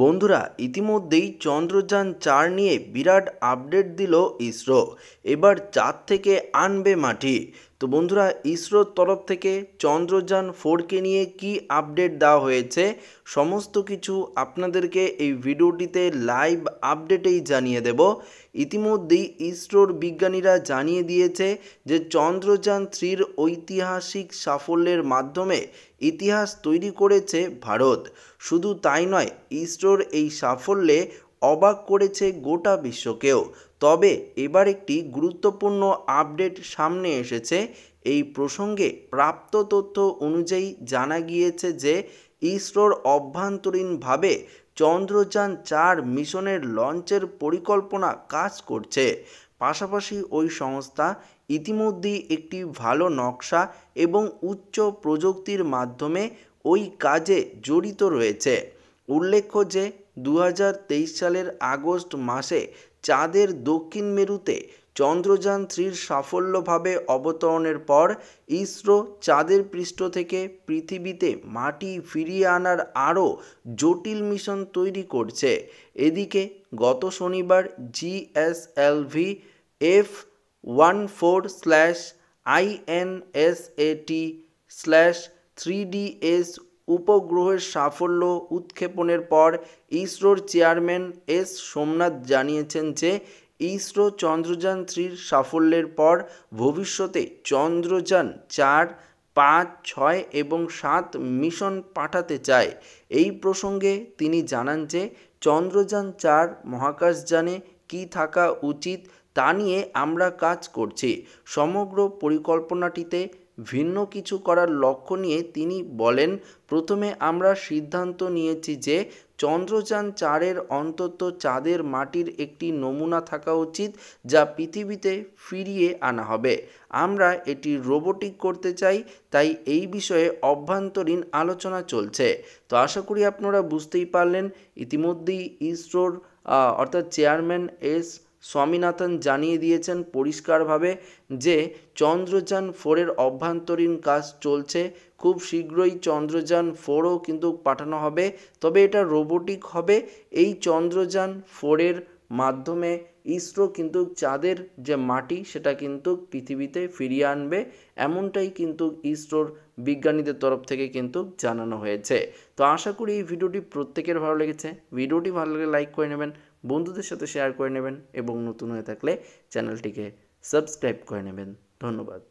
বন্ধুরা, ইতিমধ্যেই চন্দ্রযান-4 নিয়ে বিরাট আপডেট দিল ইসরো। এবার চাঁদ থেকে আনবে মাটি। তো বন্ধুরা, ইসরোর তরফ থেকে চন্দ্রযান-4কে নিয়ে কি আপডেট দেওয়া হয়েছে সমস্ত কিছু আপনাদেরকে এই ভিডিওটিতে লাইভ আপডেটেই জানিয়ে দেব। ইতিমধ্যেই ইসরোর বিজ্ঞানীরা জানিয়ে দিয়েছে যে চন্দ্রযান-3 ঐতিহাসিক সাফল্যের মাধ্যমে ইতিহাস তৈরি করেছে ভারত। শুধু তাই নয়, ইসরোর এই সাফল্যে অবাক করেছে গোটা বিশ্বকেও। তবে এবার একটি গুরুত্বপূর্ণ আপডেট সামনে এসেছে। এই প্রসঙ্গে প্রাপ্ত তথ্য অনুযায়ী জানা গিয়েছে যে ইসরোর অভ্যন্তরীণভাবে চন্দ্রযান-4 মিশনের লঞ্চের পরিকল্পনা কাজ করছে। পাশাপাশি ওই সংস্থা ইতিমধ্যেই একটি ভালো নকশা এবং উচ্চ প্রযুক্তির মাধ্যমে ওই কাজে জড়িত রয়েছে। উল্লেখ্য যে 2023 সালের আগস্ট মাসে চাঁদের দক্ষিণ মেরুতে চন্দ্রযান-3 সাফল্যভাবে অবতরণের পর ইসরো চাঁদের পৃষ্ঠ থেকে পৃথিবীতে মাটি ফিরিয়ে আনার আরও জটিল মিশন তৈরি করছে। এদিকে গত শনিবার জিএসএলভি F14/INSAT/3DS উপগ্রহের সাফল্য উৎক্ষেপণের পর ইসরোর চেয়ারম্যান এস সোমনাথ জানিয়েছেন যে ইসরো চন্দ্রযান-3 সাফল্যের পর ভবিষ্যতে চন্দ্রযান-4, 5, 6 এবং 7 মিশন পাঠাতে চায়। এই প্রসঙ্গে তিনি জানান যে চন্দ্রযান-4 মহাকাশযানে কী থাকা উচিত তা নিয়ে আমরা কাজ করছি। সমগ্র পরিকল্পনাটিতে ভিন্ন কিছু করার লক্ষ্য নিয়ে তিনি বলেন, প্রথমে আমরা সিদ্ধান্ত নিয়েছি যে চন্দ্রযান-4-এর অন্তত চাঁদের মাটির একটি নমুনা থাকা উচিত যা পৃথিবীতে ফিরিয়ে আনা হবে। আমরা এটি রোবোটিক করতে চাই, তাই এই বিষয়ে অভ্যন্তরীণ আলোচনা চলছে। তো আশা করি আপনারা বুঝতেই পারলেন। ইতিমধ্যেই ইসরোর অর্থাৎ চেয়ারম্যান এস স্বামীনাথন জানিয়ে দিয়েছেন পরিষ্কারভাবে যে চন্দ্রযান-4-এর অভ্যন্তরীণ কাজ চলছে। খুব শীঘ্রই চন্দ্রযান-4ও কিন্তু পাঠানো হবে, তবে এটা রোবোটিক হবে। এই চন্দ্রযান-4-এর মাধ্যমে ইসরো কিন্তু চাঁদের যে মাটি সেটা কিন্তু পৃথিবীতে ফিরিয়ে আনবে, এমনটাই কিন্তু ইসরোর বিজ্ঞানীদের তরফ থেকে কিন্তু জানানো হয়েছে। তো আশা করি এই ভিডিওটি প্রত্যেকের ভালো লেগেছে। ভিডিওটি ভালো লাগলে লাইক করে নেবেন, বন্ধুদের সাথে শেয়ার করে নেবেন এবং নতুন হয়ে থাকলে চ্যানেলটিকে সাবস্ক্রাইব করে নেবেন। ধন্যবাদ।